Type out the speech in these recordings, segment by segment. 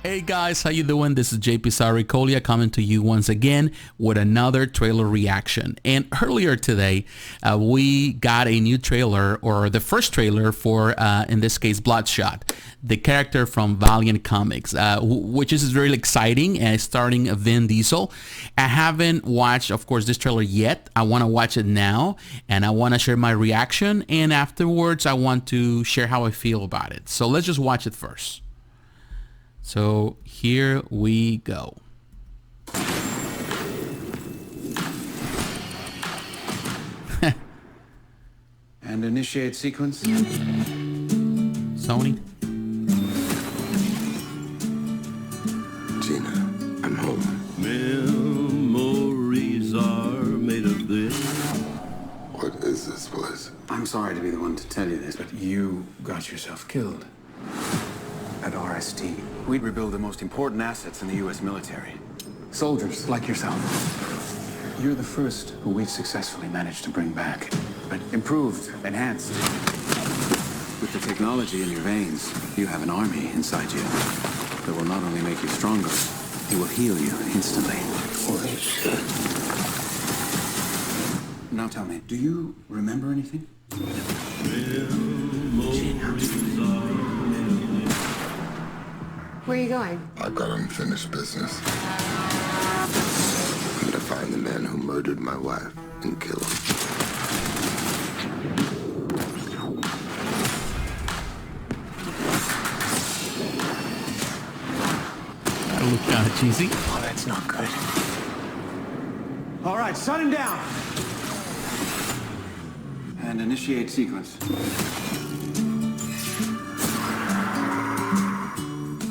Hey guys, how you doing? This is jpsarrireviews coming to you once again with another trailer reaction. And earlier today, we got a new trailer, or the first trailer for, in this case, Bloodshot, the character from Valiant Comics, which is really exciting, starring Vin Diesel. I haven't watched, of course, this trailer yet. I want to watch it now, and I want to share my reaction, and afterwards, I want to share how I feel about it. So let's just watch it first. So here we go. And initiate sequence. Sony. Gina, I'm home. Memories are made of this. What is this place? I'm sorry to be the one to tell you this, but you got yourself killed. At RST, we'd rebuild the most important assets in the U.S. military. Soldiers like yourself. You're the first who we've successfully managed to bring back, but improved, enhanced. With the technology in your veins, you have an army inside you that will not only make you stronger, it will heal you instantly. Holy shit. Now tell me, do you remember anything? Where are you going? I've got unfinished business. I'm gonna find the man who murdered my wife and kill him. That looked kind of cheesy. Oh, that's not good. All right, shut him down. And initiate sequence.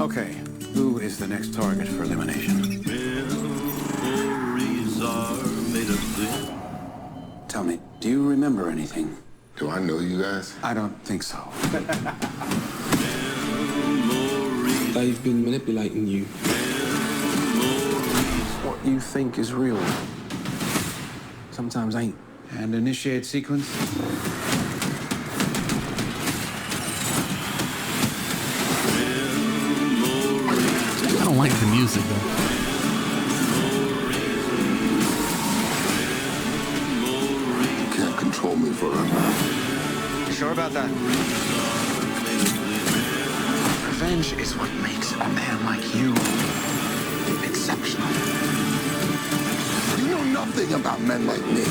Okay, who is the next target for elimination? Memories are made of this. Tell me, do you remember anything? Do I know you guys? I don't think so. They've been manipulating you. What you think is real sometimes ain't. And initiate sequence. I don't like the music though. You can't control me forever. You sure about that? Revenge is what makes a man like you exceptional. You know nothing about men like me.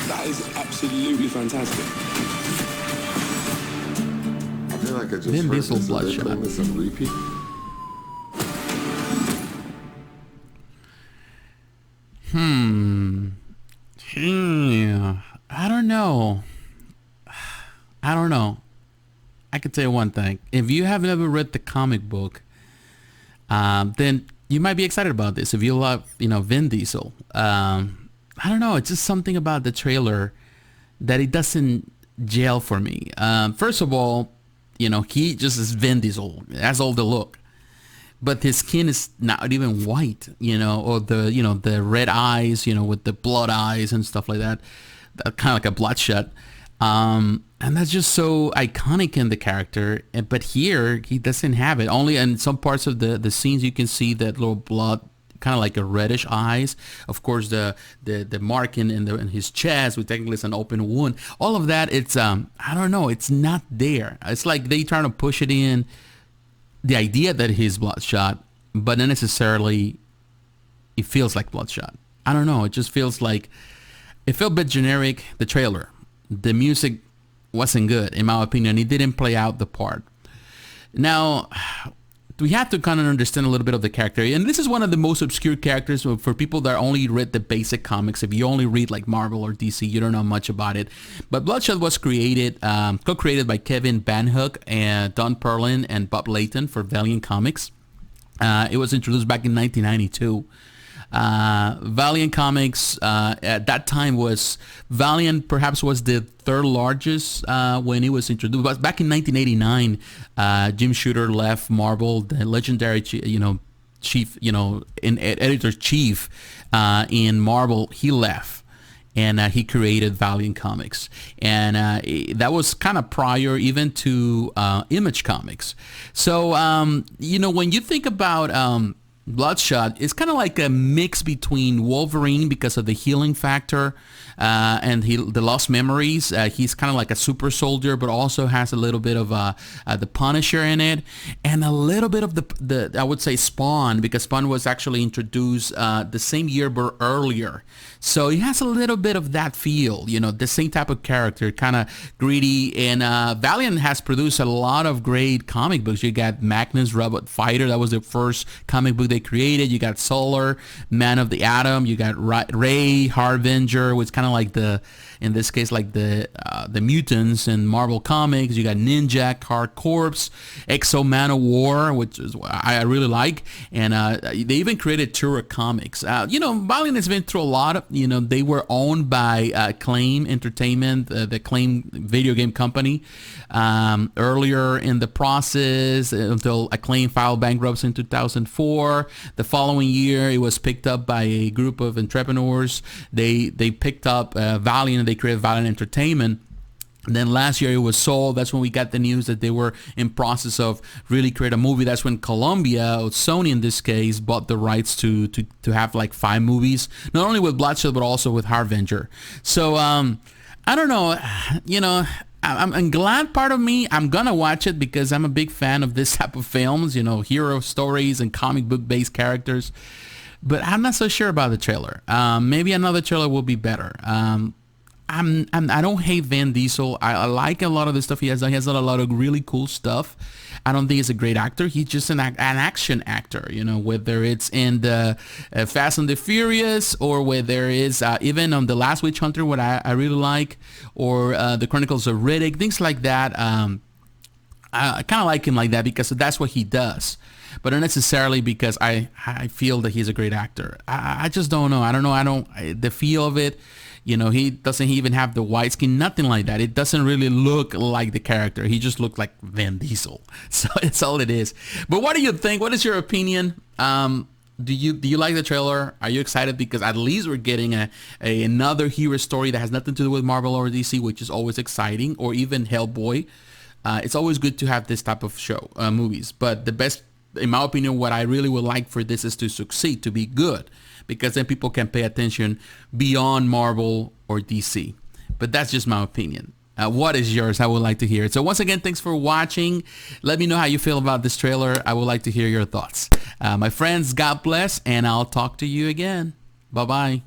That is absolutely fantastic. I feel like I just Vin heard Diesel this and they're Bloodshot. playing this on repeat. Yeah, I don't know. I could tell you one thing. If you have never read the comic book, then you might be excited about this. If you love, Vin Diesel, I don't know. It's just something about the trailer that it doesn't gel for me. First of all, he just is Vin Diesel. That's all the look. But his skin is not even white, or the red eyes, with the blood eyes and stuff like that. Kind of like a Bloodshot. And that's just so iconic in the character. But here, he doesn't have it. Only in some parts of the scenes you can see that little blood, kind of like a reddish eyes. Of course, the mark in his chest, which technically is an open wound. All of that, it's, I don't know, it's not there. It's like they trying to push it in, the idea that he's Bloodshot, but not necessarily it feels like Bloodshot. I don't know. It just feels like, it felt a bit generic, the trailer. The music wasn't good, in my opinion. It didn't play out the part. Now, we have to kind of understand a little bit of the character. And this is one of the most obscure characters for people that only read the basic comics. If you only read like Marvel or DC, you don't know much about it. But Bloodshot was created, co-created by Kevin Van Hook and Don Perlin and Bob Layton for Valiant Comics. It was introduced back in 1992. Valiant Comics at that time was, Valiant perhaps was the third largest when it was introduced. But back in 1989, Jim Shooter left Marvel, the legendary chief, editor-chief in Marvel. He left, and he created Valiant Comics, and that was kind of prior even to Image Comics. So when you think about Bloodshot, it's kind of like a mix between Wolverine because of the healing factor and the lost memories. He's kind of like a super soldier, but also has a little bit of the Punisher in it, and a little bit of the I would say Spawn, because Spawn was actually introduced the same year but earlier. So he has a little bit of that feel, the same type of character, kind of greedy. And Valiant has produced a lot of great comic books. You got Magnus Robot Fighter, that was the first comic book they created. You got Solar, Man of the Atom. You got Ray, Harbinger, which kind of like in this case, like the mutants in Marvel Comics. You got Ninja, Hard Corps, Exo Man of War, which is I really like. And they even created Turok Comics. Valiant has been through a lot of, they were owned by Acclaim Entertainment, the Acclaim video game company, earlier in the process, until Acclaim filed bankruptcy in 2004. The following year, it was picked up by a group of entrepreneurs. They picked up Valiant, and they created Valiant Entertainment. And then last year it was sold. That's when we got the news that they were in process of really create a movie. That's when Columbia, or Sony in this case, bought the rights to have like 5 movies, not only with Bloodshot but also with Harbinger. So I don't know, I'm glad, part of me, I'm gonna watch it because I'm a big fan of this type of films, hero stories and comic book based characters. But I'm not so sure about the trailer. Maybe another trailer will be better. I don't hate Vin Diesel. I like a lot of the stuff he has done. He has done a lot of really cool stuff. I don't think he's a great actor. He's just an action actor, whether it's in the Fast and the Furious, or whether it's even on The Last Witch Hunter, what I really like, or the Chronicles of Riddick, things like that. I kind of like him like that because that's what he does. But not necessarily because I feel that he's a great actor. I just don't know. I don't know. The feel of it. He doesn't even have the white skin, nothing like that. It doesn't really look like the character. He just looked like Vin Diesel. So it's all it is. But what do you think? What is your opinion? Do you like the trailer? Are you excited? Because at least we're getting another hero story that has nothing to do with Marvel or DC, which is always exciting, or even Hellboy. It's always good to have this type of movies. But the best, in my opinion, what I really would like for this is to succeed, to be good, because then people can pay attention beyond Marvel or DC. But that's just my opinion. What is yours? I would like to hear it. So once again, thanks for watching. Let me know how you feel about this trailer. I would like to hear your thoughts. My friends, God bless, and I'll talk to you again. Bye-bye.